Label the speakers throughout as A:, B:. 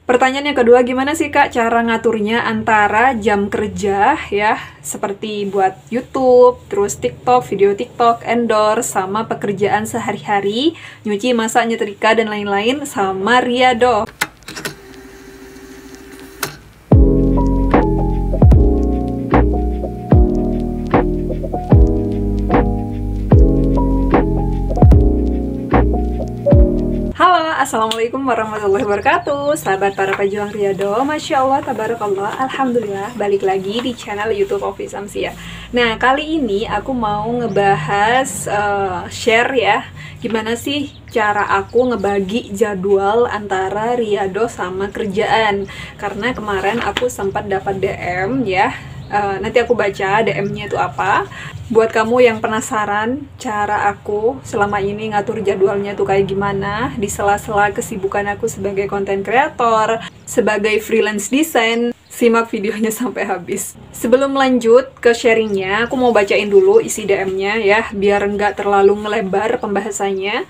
A: Pertanyaan yang kedua, gimana sih Kak cara ngaturnya antara jam kerja ya, seperti buat YouTube, terus TikTok, video TikTok, endorse, sama pekerjaan sehari-hari, nyuci, masak, nyetrika, dan lain-lain, sama riado. Halo, assalamualaikum warahmatullahi wabarakatuh. Sahabat para pejuang riado, masya Allah, tabarakallah, alhamdulillah, balik lagi di channel YouTube Ovi Samsia. Nah, kali ini aku mau ngebahas share ya, gimana sih cara aku ngebagi jadwal antara riado sama kerjaan. Karena kemarin aku sempat dapat DM ya. Nanti aku baca DM-nya itu apa. Buat kamu yang penasaran cara aku selama ini ngatur jadwalnya tuh kayak gimana di sela-sela kesibukan aku sebagai content creator, sebagai freelance design, simak videonya sampai habis. Sebelum lanjut ke sharingnya, aku mau bacain dulu isi DM-nya ya, biar nggak terlalu ngelebar pembahasannya.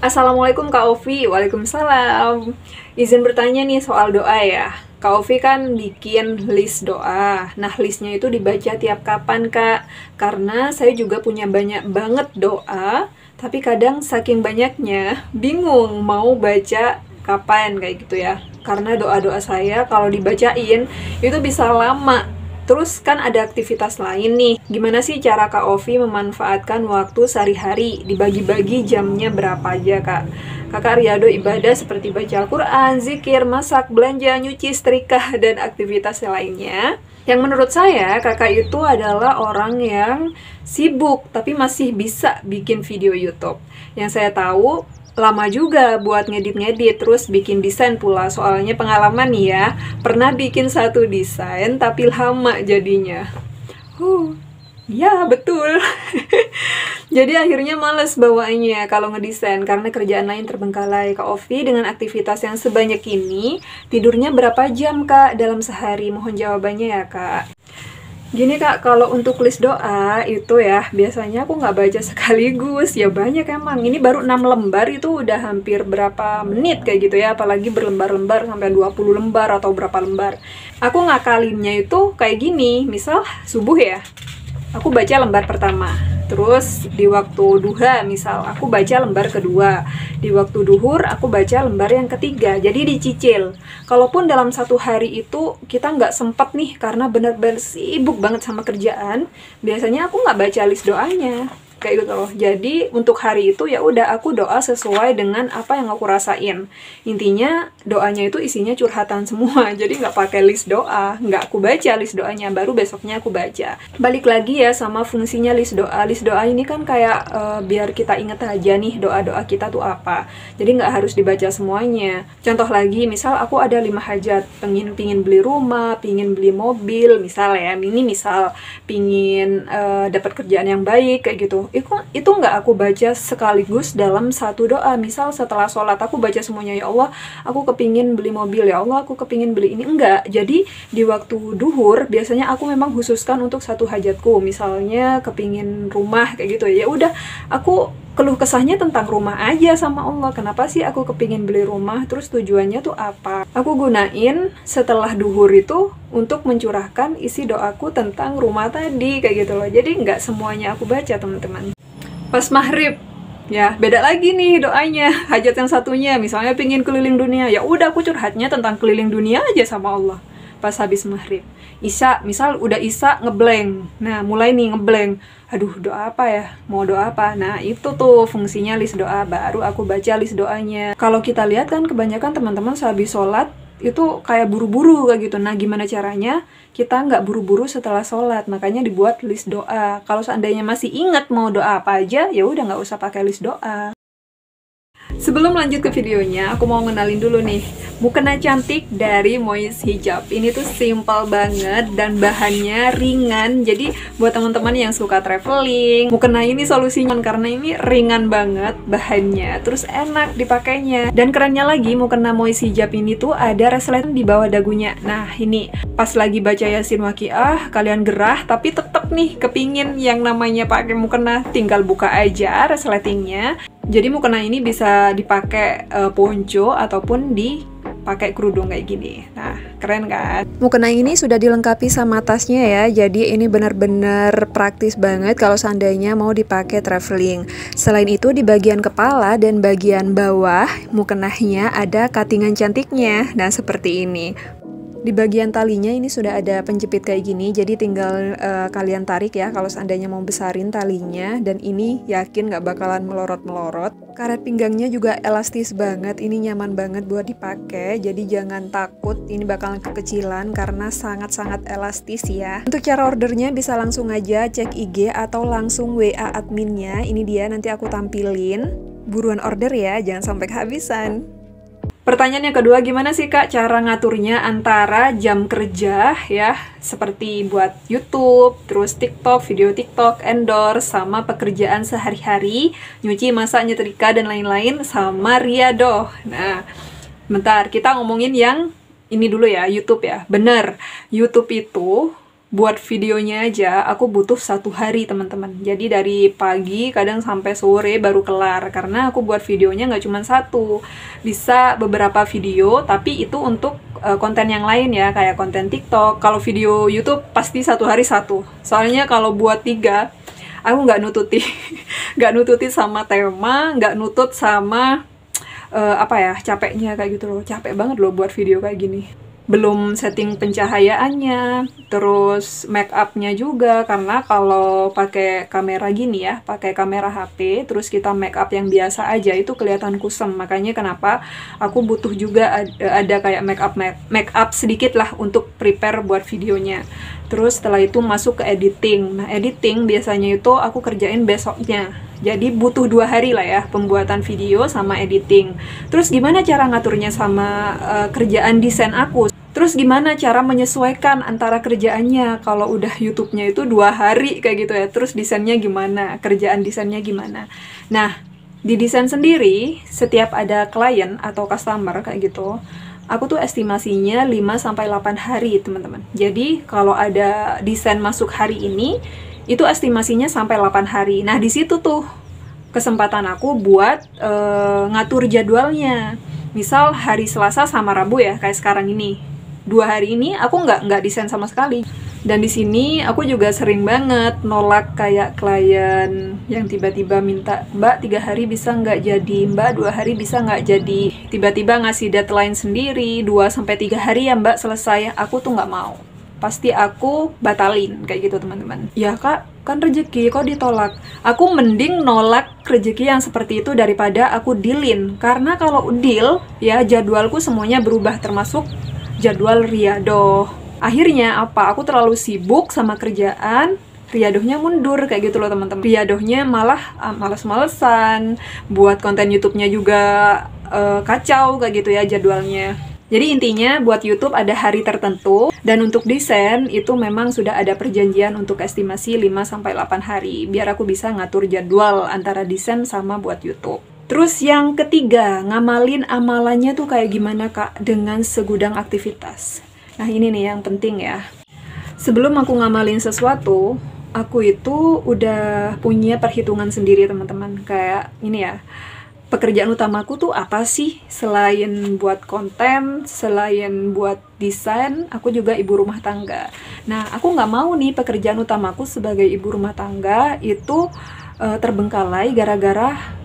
A: Assalamualaikum Kak Ovi. Waalaikumsalam. Izin bertanya nih soal doa ya. Kak Ovi kan bikin list doa. Nah, listnya itu dibaca tiap kapan, Kak? Karena saya juga punya banyak banget doa, tapi kadang saking banyaknya, bingung mau baca kapan, kayak gitu ya. Karena doa-doa saya kalau dibacain, itu bisa lama. Terus kan ada aktivitas lain nih. Gimana sih cara Kak Ovi memanfaatkan waktu sehari-hari? Dibagi-bagi jamnya berapa aja, Kak? Kakak riado ibadah seperti baca Al-Quran, zikir, masak, belanja, nyuci, setrika, dan aktivitas lainnya. Yang menurut saya, kakak itu adalah orang yang sibuk, tapi masih bisa bikin video YouTube. Yang saya tahu, lama juga buat ngedit-ngedit, terus bikin desain pula. Soalnya pengalaman nih ya, pernah bikin satu desain, tapi lama jadinya. Ya, betul. Jadi akhirnya males bawaannya kalau ngedesain karena kerjaan lain terbengkalai. Kak Ovi dengan aktivitas yang sebanyak ini, tidurnya berapa jam Kak dalam sehari? Mohon jawabannya ya Kak. Gini Kak, kalau untuk list doa itu ya, biasanya aku nggak baca sekaligus. Ya banyak emang, ini baru 6 lembar itu udah hampir berapa menit kayak gitu ya. Apalagi berlembar-lembar sampai 20 lembar atau berapa lembar. Aku ngakalinnya itu kayak gini, misal subuh ya, aku baca lembar pertama. Terus di waktu duha misal, aku baca lembar kedua. Di waktu duhur, aku baca lembar yang ketiga. Jadi dicicil. Kalaupun dalam satu hari itu kita nggak sempat nih, karena benar-benar sibuk banget sama kerjaan, biasanya aku nggak baca list doanya. Kayak gitu loh. Jadi untuk hari itu ya udah aku doa sesuai dengan apa yang aku rasain. Intinya doanya itu isinya curhatan semua. Jadi nggak pakai list doa, nggak aku baca list doanya, baru besoknya aku baca. Balik lagi ya sama fungsinya list doa. List doa ini kan kayak biar kita inget aja nih doa-doa kita tuh apa. Jadi nggak harus dibaca semuanya. Contoh lagi, misal aku ada 5 hajat, pingin beli rumah, pingin beli mobil, misal ya, ini misal pingin dapat kerjaan yang baik kayak gitu. Itu nggak aku baca sekaligus dalam satu doa. Misal setelah sholat aku baca semuanya, ya Allah aku kepingin beli mobil, ya Allah aku kepingin beli ini, enggak. Jadi di waktu duhur biasanya aku memang khususkan untuk satu hajatku, misalnya kepingin rumah kayak gitu ya udah aku keluh kesahnya tentang rumah aja sama Allah. Kenapa sih aku kepingin beli rumah, terus tujuannya tuh apa. Aku gunain setelah duhur itu untuk mencurahkan isi doaku tentang rumah tadi, kayak gitu loh. Jadi nggak semuanya aku baca teman-teman. Pas maghrib ya beda lagi nih doanya. Hajat yang satunya misalnya pingin keliling dunia, ya udah aku curhatnya tentang keliling dunia aja sama Allah. Pas habis maghrib. Isya, misal udah isya ngeblank. Nah, mulai nih ngeblank. Aduh, doa apa ya? Mau doa apa? Nah, itu tuh fungsinya list doa. Baru aku baca list doanya. Kalau kita lihat kan kebanyakan teman-teman sehabis sholat itu kayak buru-buru kayak gitu. Nah, gimana caranya kita nggak buru-buru setelah sholat? Makanya dibuat list doa. Kalau seandainya masih ingat mau doa apa aja, ya udah nggak usah pakai list doa. Sebelum lanjut ke videonya, aku mau ngenalin dulu nih mukena cantik dari Mois Hijab. Ini tuh simple banget dan bahannya ringan. Jadi buat teman-teman yang suka traveling, mukena ini solusinya karena ini ringan banget bahannya, terus enak dipakainya. Dan kerennya lagi, mukena Mois Hijab ini tuh ada resleting di bawah dagunya. Nah, ini pas lagi baca Yasin Waqiah, kalian gerah tapi tetep nih kepingin yang namanya pakai mukena, tinggal buka aja resletingnya. Jadi mukena ini bisa dipakai ponco ataupun di pakai kerudung kayak gini. Nah, keren kan? Mukena ini sudah dilengkapi sama tasnya ya, jadi ini benar-benar praktis banget kalau seandainya mau dipakai traveling. Selain itu di bagian kepala dan bagian bawah mukenahnya ada cuttingan cantiknya. Nah, seperti ini. Di bagian talinya ini sudah ada penjepit kayak gini, jadi tinggal kalian tarik ya kalau seandainya mau besarin talinya, dan ini yakin nggak bakalan melorot-melorot. Karet pinggangnya juga elastis banget, ini nyaman banget buat dipakai, jadi jangan takut ini bakalan kekecilan karena sangat-sangat elastis ya. Untuk cara ordernya bisa langsung aja cek IG atau langsung WA adminnya, ini dia nanti aku tampilin. Buruan order ya, jangan sampai kehabisan. Pertanyaan yang kedua, gimana sih Kak cara ngaturnya antara jam kerja ya, seperti buat YouTube, terus TikTok, video TikTok, endorse, sama pekerjaan sehari-hari, nyuci, masak, nyetrika, dan lain-lain, sama riadoh. Nah, bentar, kita ngomongin yang ini dulu ya, YouTube ya. Bener, YouTube itu buat videonya aja aku butuh 1 hari teman-teman. Jadi dari pagi kadang sampai sore baru kelar, karena aku buat videonya nggak cuma 1, bisa beberapa video, tapi itu untuk konten yang lain ya, kayak konten TikTok. Kalau video YouTube pasti 1 hari 1. Soalnya kalau buat 3 aku nggak nututi nggak nututi sama tema, nggak nutut sama apa ya, capeknya kayak gitu loh. Capek banget loh buat video kayak gini. Belum setting pencahayaannya, terus make up-nya juga, karena kalau pakai kamera gini ya, pakai kamera HP, terus kita make up yang biasa aja, itu kelihatan kusem. Makanya kenapa aku butuh juga ada kayak make up sedikit lah untuk prepare buat videonya. Terus setelah itu masuk ke editing. Nah, editing biasanya itu aku kerjain besoknya. Jadi butuh 2 hari lah ya, pembuatan video sama editing. Terus gimana cara ngaturnya sama kerjaan desain aku? Terus gimana cara menyesuaikan antara kerjaannya kalau udah YouTube-nya itu 2 hari kayak gitu ya. Terus desainnya gimana? Kerjaan desainnya gimana? Nah, di desain sendiri, setiap ada klien atau customer kayak gitu, aku tuh estimasinya 5-8 hari, teman-teman. Jadi, kalau ada desain masuk hari ini, itu estimasinya sampai 8 hari. Nah, di situ tuh kesempatan aku buat ngatur jadwalnya. Misal hari Selasa sama Rabu ya, kayak sekarang ini. 2 hari ini aku nggak desain sama sekali. Dan di sini aku juga sering banget nolak kayak klien yang tiba-tiba minta, Mbak 3 hari bisa nggak jadi, Mbak 2 hari bisa nggak jadi. Tiba-tiba ngasih deadline sendiri, 2-3 hari ya Mbak selesai. Aku tuh nggak mau. Pasti aku batalin kayak gitu teman-teman. Ya Kak, kan rezeki kok ditolak. Aku mending nolak rezeki yang seperti itu daripada aku dealin. Karena kalau deal ya jadwalku semuanya berubah, termasuk jadwal riadoh. Akhirnya apa? Aku terlalu sibuk sama kerjaan, riadohnya mundur kayak gitu loh teman-teman. Riadohnya malah males-malesan, buat konten YouTube-nya juga kacau kayak gitu ya jadwalnya. Jadi intinya buat YouTube ada hari tertentu, dan untuk desain itu memang sudah ada perjanjian untuk estimasi 5-8 hari, biar aku bisa ngatur jadwal antara desain sama buat YouTube. Terus yang ketiga, ngamalin amalannya tuh kayak gimana Kak dengan segudang aktivitas. Nah ini nih yang penting ya. Sebelum aku ngamalin sesuatu, aku itu udah punya perhitungan sendiri teman-teman. Kayak ini ya, pekerjaan utamaku tuh apa sih? Selain buat konten, selain buat desain, aku juga ibu rumah tangga. Nah aku nggak mau nih pekerjaan utamaku sebagai ibu rumah tangga itu terbengkalai gara-gara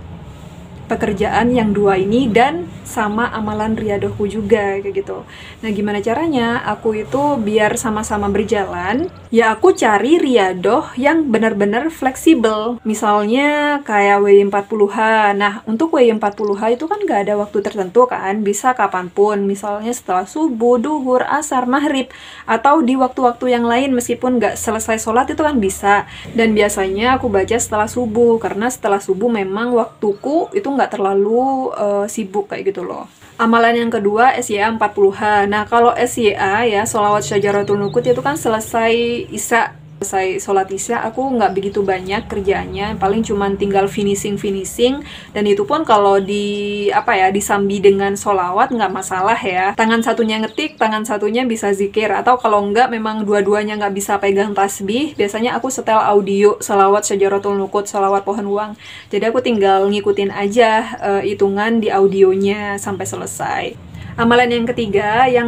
A: pekerjaan yang 2 ini dan sama amalan riadohku juga kayak gitu. Nah gimana caranya aku itu biar sama-sama berjalan? Ya aku cari riadoh yang benar-benar fleksibel. Misalnya kayak WI40H. Nah untuk WI40H itu kan gak ada waktu tertentu kan, bisa kapanpun. Misalnya setelah subuh, duhur, asar, maghrib, atau di waktu-waktu yang lain meskipun gak selesai sholat itu kan bisa. Dan biasanya aku baca setelah subuh, karena setelah subuh memang waktuku itu nggak terlalu sibuk kayak gitu loh. Amalan yang kedua SYA 40H. Nah kalau SYA ya, sholawat syajaratul nukut itu kan selesai Isya. Selesai sholat Isya aku nggak begitu banyak kerjaannya, paling cuman tinggal finishing, dan itu pun kalau disambi dengan sholawat nggak masalah ya. Tangan satunya ngetik, tangan satunya bisa zikir, atau kalau nggak memang dua-duanya nggak bisa pegang tasbih, biasanya aku setel audio sholawat syajaratul nukut, sholawat pohon uang. Jadi aku tinggal ngikutin aja hitungan di audionya sampai selesai. Amalan yang ketiga yang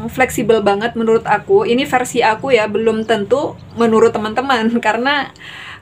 A: fleksibel banget menurut aku, ini versi aku ya, belum tentu menurut teman-teman karena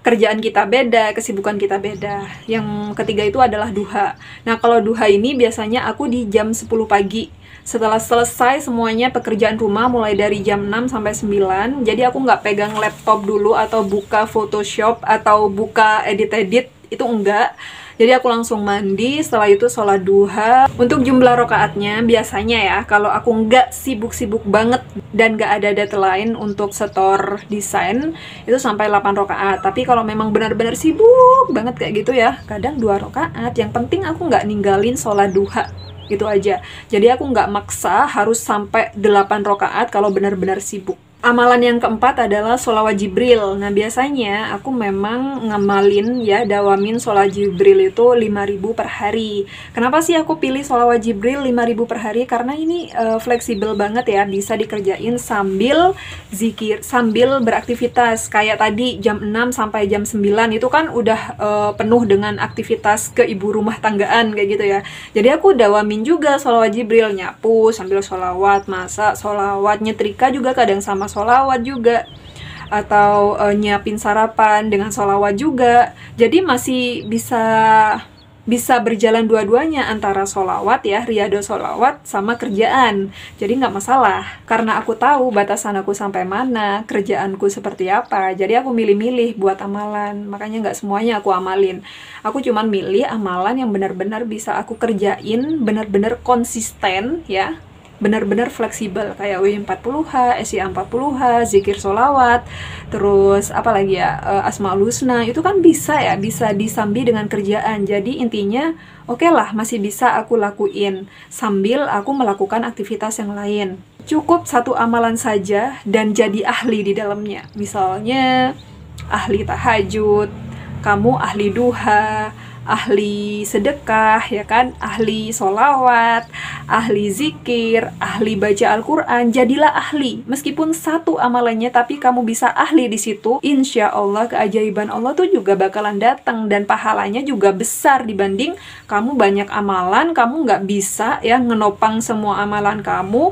A: kerjaan kita beda, kesibukan kita beda. Yang ketiga itu adalah duha. Nah, kalau duha ini biasanya aku di jam 10 pagi. Setelah selesai semuanya pekerjaan rumah mulai dari jam 6 sampai 9. Jadi aku nggak pegang laptop dulu atau buka Photoshop atau buka edit-edit, itu enggak. Jadi aku langsung mandi, setelah itu sholat duha. Untuk jumlah rokaatnya biasanya ya, kalau aku nggak sibuk-sibuk banget dan nggak ada deadline untuk setor desain, itu sampai 8 rokaat. Tapi kalau memang benar-benar sibuk banget kayak gitu ya, kadang 2 rokaat. Yang penting aku nggak ninggalin sholat duha, gitu aja. Jadi aku nggak maksa harus sampai 8 rokaat kalau benar-benar sibuk. Amalan yang keempat adalah sholawat Jibril. Nah, biasanya aku memang ngamalin ya, dawamin sholawat Jibril itu 5.000 per hari. Kenapa sih aku pilih sholawat Jibril 5.000 per hari? Karena ini fleksibel banget ya, bisa dikerjain sambil zikir, sambil beraktivitas. Kayak tadi jam 6 sampai jam 9 itu kan udah penuh dengan aktivitas ke ibu rumah tanggaan kayak gitu ya. Jadi aku dawamin juga sholawat Jibril, nyapu sambil sholawat, masak, sholawat, nyetrika juga kadang sama sholawat juga, atau nyiapin sarapan dengan sholawat juga. Jadi masih bisa berjalan dua-duanya antara sholawat ya, riyadhah sholawat sama kerjaan. Jadi nggak masalah, karena aku tahu batasan aku sampai mana, kerjaanku seperti apa. Jadi aku milih-milih buat amalan, makanya nggak semuanya aku amalin. Aku cuman milih amalan yang benar-benar bisa aku kerjain, benar-benar konsisten ya, benar-benar fleksibel, kayak W40H, SIA 40H, zikir sholawat, terus apa lagi ya, Asmaul Husna, itu kan bisa ya, bisa disambi dengan kerjaan. Jadi intinya oke lah, masih bisa aku lakuin sambil aku melakukan aktivitas yang lain. Cukup satu amalan saja dan jadi ahli di dalamnya. Misalnya ahli tahajud, kamu ahli duha, ahli sedekah, ya kan, ahli sholawat, ahli zikir, ahli baca Al-Quran. Jadilah ahli, meskipun satu amalannya tapi kamu bisa ahli di situ, insya Allah keajaiban Allah tuh juga bakalan datang dan pahalanya juga besar dibanding kamu banyak amalan, kamu nggak bisa ya ngenopang semua amalan kamu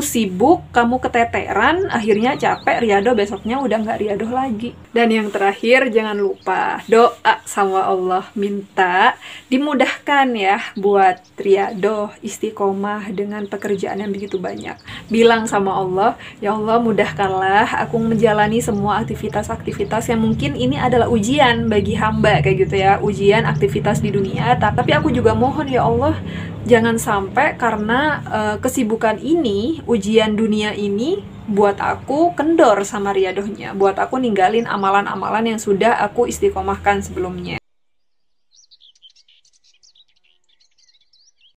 A: sibuk, kamu keteteran, akhirnya capek, riyadhah besoknya udah nggak riyadhah lagi. Dan yang terakhir, jangan lupa doa sama Allah, minta dimudahkan ya buat riyadhah, istiqomah dengan pekerjaan yang begitu banyak. Bilang sama Allah, ya Allah mudahkanlah aku menjalani semua aktivitas-aktivitas yang mungkin ini adalah ujian bagi hamba kayak gitu ya, ujian aktivitas di dunia. Tapi aku juga mohon ya Allah, jangan sampai karena kesibukan ini, ujian dunia ini buat aku kendor sama riyadhahnya, buat aku ninggalin amalan-amalan yang sudah aku istiqomahkan sebelumnya.